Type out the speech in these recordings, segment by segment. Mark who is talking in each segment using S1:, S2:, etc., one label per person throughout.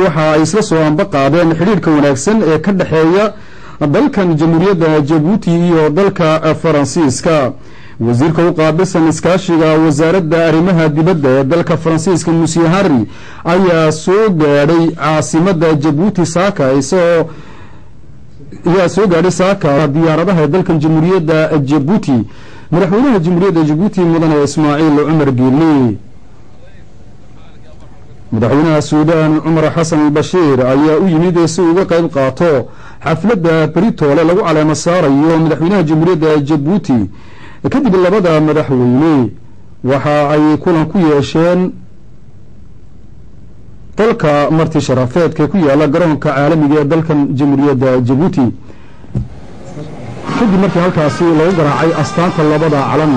S1: waxa ay isla soo anba qaadeen xiriirka wanaagsan ee ka dhaxeeya dalkan jamhuuriyadda Djibouti iyo dalka Faransiiska. wasiirka u qaabilsan iskaashiga wasaaradda arrimaha dibadda ee dalka Faransiiska Monsieur Harry ayaa soo gaadhay caasimadda Djibouti Saaka isagoo saaka diyaaradaha dalkan jamhuuriyadda Djibouti madaxweynaha jamhuuriyadda Djibouti mudane Ismaaciil Umar Geelle. madaxweynaha Suudaan Umar Xasan al-Bashiir ayaa u yimid si uu uga qayb qaato xafladda Britoole lagu caleemo saarayo madaxweynaha jamhuuriyadda Djibouti. kadib labada madaxweyne waxa ay kulan ku yeesheen dalka marti sharafeedka ku yaala garoonka caalamiga ee dalkan jamhuuriyadda Djibouti. kadib markii halkaasi lagu garaacay astaanta labada calan.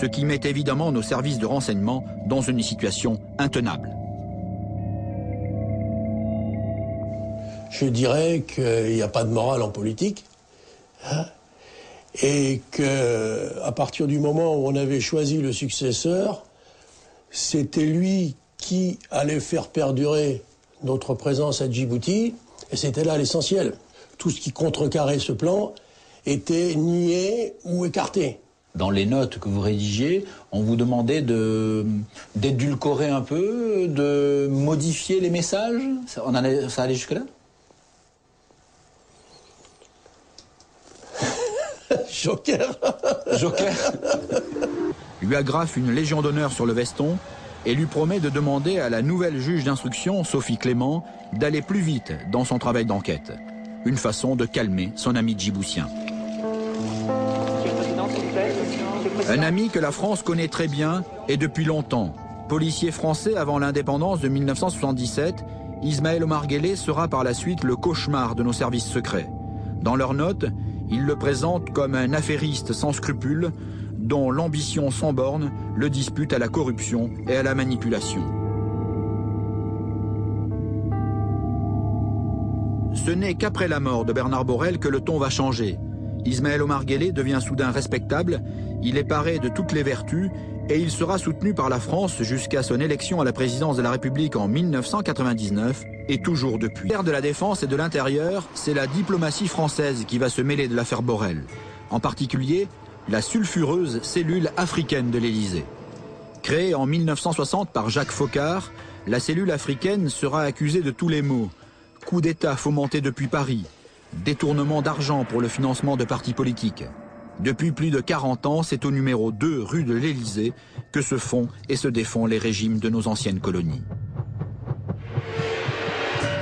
S2: Ce qui met évidemment nos services de renseignement dans une situation intenable.
S3: Je dirais qu'il n'y a pas de morale en politique, hein, et qu'à partir du moment où on avait choisi le successeur, c'était lui qui allait faire perdurer notre présence à Djibouti, et c'était là l'essentiel. Tout ce qui contrecarrait ce plan était nié ou écarté.
S4: Dans les notes que vous rédigiez, on vous demandait d'édulcorer un peu, de modifier les messages. Ça allait jusque-là?
S3: Joker.
S4: Joker.
S2: Lui agrafe une légion d'honneur sur le veston et lui promet de demander à la nouvelle juge d'instruction, Sophie Clément, d'aller plus vite dans son travail d'enquête. Une façon de calmer son ami djiboutien. Un ami que la France connaît très bien et depuis longtemps. Policier français avant l'indépendance de 1977, Ismaël Omar Guelleh sera par la suite le cauchemar de nos services secrets. Dans leurs notes, ils le présentent comme un affairiste sans scrupules, dont l'ambition sans borne le dispute à la corruption et à la manipulation. Ce n'est qu'après la mort de Bernard Borrell que le ton va changer. Ismaël Omar Guelleh devient soudain respectable, il est paré de toutes les vertus et il sera soutenu par la France jusqu'à son élection à la présidence de la République en 1999 et toujours depuis. L'affaire de la défense et de l'intérieur, c'est la diplomatie française qui va se mêler de l'affaire Borrell. En particulier, la sulfureuse cellule africaine de l'Élysée. Créée en 1960 par Jacques Foccart, la cellule africaine sera accusée de tous les maux. Coup d'État fomenté depuis Paris, détournement d'argent pour le financement de partis politiques. Depuis plus de 40 ans, c'est au numéro 2 rue de l'Élysée que se font et se défont les régimes de nos anciennes colonies.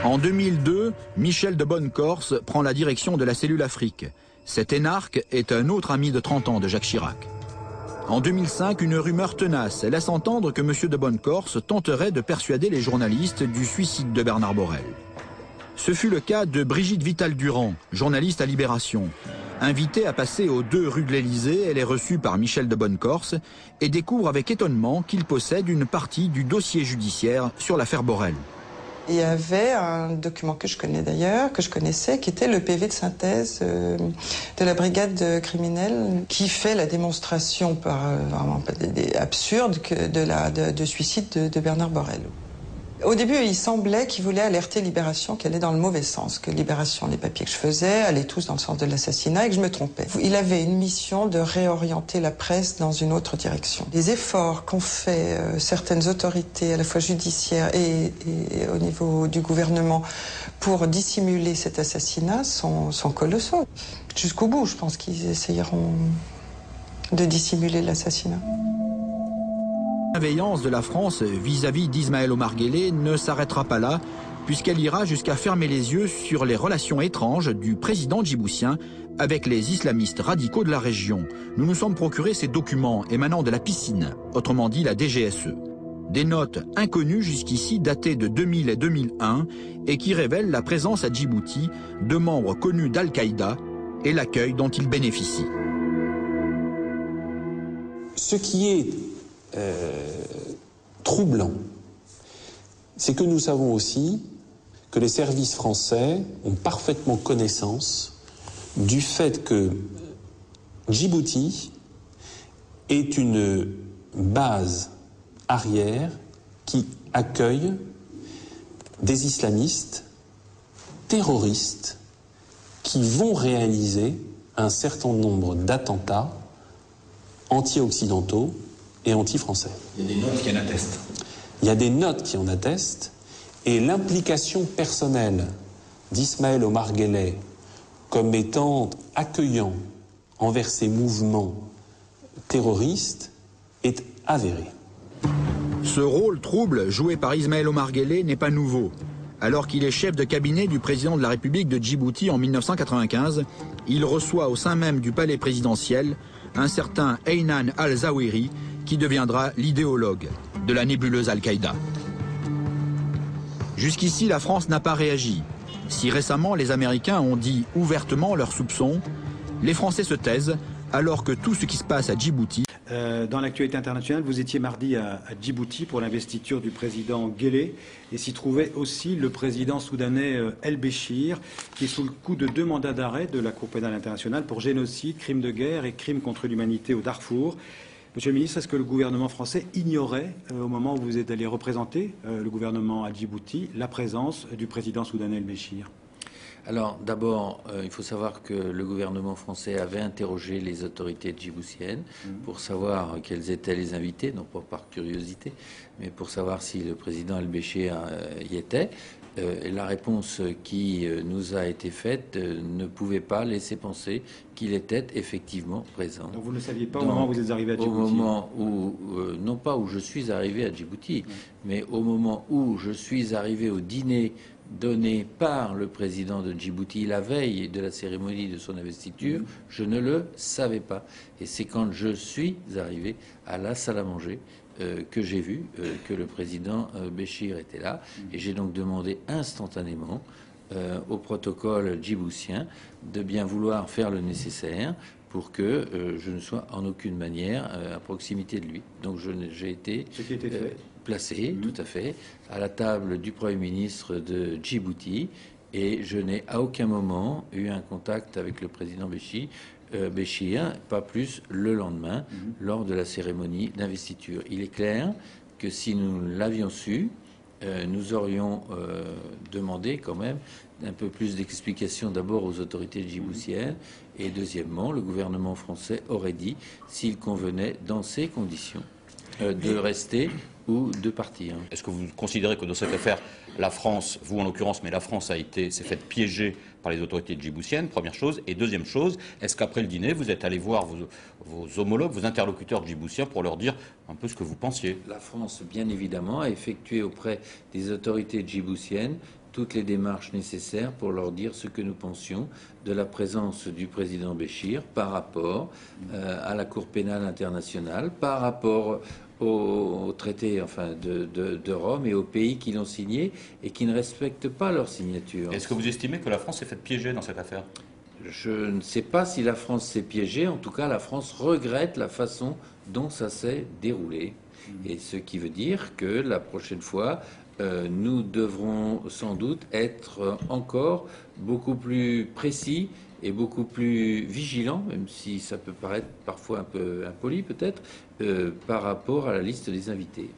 S2: En 2002, Michel de Bonnecorse prend la direction de la cellule Afrique. Cet énarque est un autre ami de 30 ans de Jacques Chirac. En 2005, une rumeur tenace laisse entendre que M. de Bonnecorse tenterait de persuader les journalistes du suicide de Bernard Borrell. Ce fut le cas de Brigitte Vital-Durand, journaliste à Libération. Invitée à passer aux 2 rues de l'Élysée, elle est reçue par Michel de Bonnecorse et découvre avec étonnement qu'il possède une partie du dossier judiciaire sur l'affaire Borrell.
S5: Il y avait un document que je connais d'ailleurs, que je connaissais, qui était le PV de synthèse de la brigade criminelle, qui fait la démonstration vraiment absurde de suicide de Bernard Borrell. Au début, il semblait qu'il voulait alerter Libération, qu'elle est dans le mauvais sens, que Libération, les papiers que je faisais, allaient tous dans le sens de l'assassinat et que je me trompais. Il avait une mission de réorienter la presse dans une autre direction. Les efforts qu'ont fait certaines autorités, à la fois judiciaires et au niveau du gouvernement, pour dissimuler cet assassinat sont colossaux. Jusqu'au bout, je pense qu'ils essayeront de dissimuler l'assassinat.
S2: La bienveillance de la France vis-à-vis d'Ismaël Omar Guelleh ne s'arrêtera pas là, puisqu'elle ira jusqu'à fermer les yeux sur les relations étranges du président djiboutien avec les islamistes radicaux de la région. Nous nous sommes procurés ces documents émanant de la piscine, autrement dit la DGSE. Des notes inconnues jusqu'ici datées de 2000 et 2001 et qui révèlent la présence à Djibouti de membres connus d'Al-Qaïda et l'accueil dont ils bénéficient.
S6: Ce qui est troublant, c'est que nous savons aussi que les services français ont parfaitement connaissance du fait que Djibouti est une base arrière qui accueille des islamistes terroristes qui vont réaliser un certain nombre d'attentats anti-occidentaux et anti-français.
S4: Il y a des notes qui en attestent.
S6: Il y a des notes qui en attestent, et l'implication personnelle d'Ismaël Omar Guelleh comme étant accueillant envers ces mouvements terroristes est avérée.
S2: Ce rôle trouble joué par Ismaël Omar Guelleh n'est pas nouveau. Alors qu'il est chef de cabinet du président de la République de Djibouti en 1995, il reçoit au sein même du palais présidentiel un certain Aynan al-Zawahiri, qui deviendra l'idéologue de la nébuleuse Al-Qaïda. Jusqu'ici, la France n'a pas réagi. Si récemment les Américains ont dit ouvertement leurs soupçons, les Français se taisent alors que tout ce qui se passe à Djibouti...
S7: Dans l'actualité internationale, vous étiez mardi à Djibouti pour l'investiture du président Guelleh et s'y trouvait aussi le président soudanais El-Béchir qui est sous le coup de 2 mandats d'arrêt de la Cour pénale internationale pour génocide, crimes de guerre et crimes contre l'humanité au Darfour. Monsieur le ministre, est-ce que le gouvernement français ignorait, au moment où vous êtes allé représenter le gouvernement à Djibouti, la présence du président soudanais El-Béchir ?
S8: Alors d'abord, il faut savoir que le gouvernement français avait interrogé les autorités djiboutiennes pour savoir quels étaient les invités, non pas par curiosité, mais pour savoir si le président El-Béchir y était. Et la réponse qui nous a été faite ne pouvait pas laisser penser qu'il était effectivement présent.
S7: Donc vous ne saviez pas au moment où vous êtes arrivé à Djibouti?
S8: Au moment où, non pas où je suis arrivé à Djibouti, mais au moment où je suis arrivé au dîner donné par le président de Djibouti la veille de la cérémonie de son investiture, je ne le savais pas. Et c'est quand je suis arrivé à la salle à manger que j'ai vu que le président Béchir était là. Et j'ai donc demandé instantanément au protocole djiboutien de bien vouloir faire le nécessaire pour que je ne sois en aucune manière à proximité de lui. Donc j'ai été placé, tout à fait, à la table du Premier ministre de Djibouti, et je n'ai à aucun moment eu un contact avec le président Béchir, pas plus le lendemain, lors de la cérémonie d'investiture. Il est clair que si nous l'avions su, nous aurions demandé quand même un peu plus d'explications d'abord aux autorités djiboutiennes, et deuxièmement, le gouvernement français aurait dit s'il convenait, dans ces conditions, de rester ou de partir.
S9: Est-ce que vous considérez que dans cette affaire, la France, vous en l'occurrence, mais la France s'est faite piéger par les autorités djiboutiennes, première chose. Et deuxième chose, est-ce qu'après le dîner, vous êtes allé voir vos homologues, vos interlocuteurs djiboutiens pour leur dire un peu ce que vous pensiez?
S8: La France, bien évidemment, a effectué auprès des autorités djiboutiennes toutes les démarches nécessaires pour leur dire ce que nous pensions de la présence du président Béchir par rapport à la Cour pénale internationale, par rapport au traité de Rome et aux pays qui l'ont signé et qui ne respectent pas leur signature.
S9: Est-ce que vous estimez que la France s'est faite piéger dans cette affaire?
S8: Je ne sais pas si la France s'est piégée. En tout cas, la France regrette la façon dont ça s'est déroulé. Et ce qui veut dire que la prochaine fois, nous devrons sans doute être encore beaucoup plus précis et beaucoup plus vigilants, même si ça peut paraître parfois un peu impoli peut-être, par rapport à la liste des invités.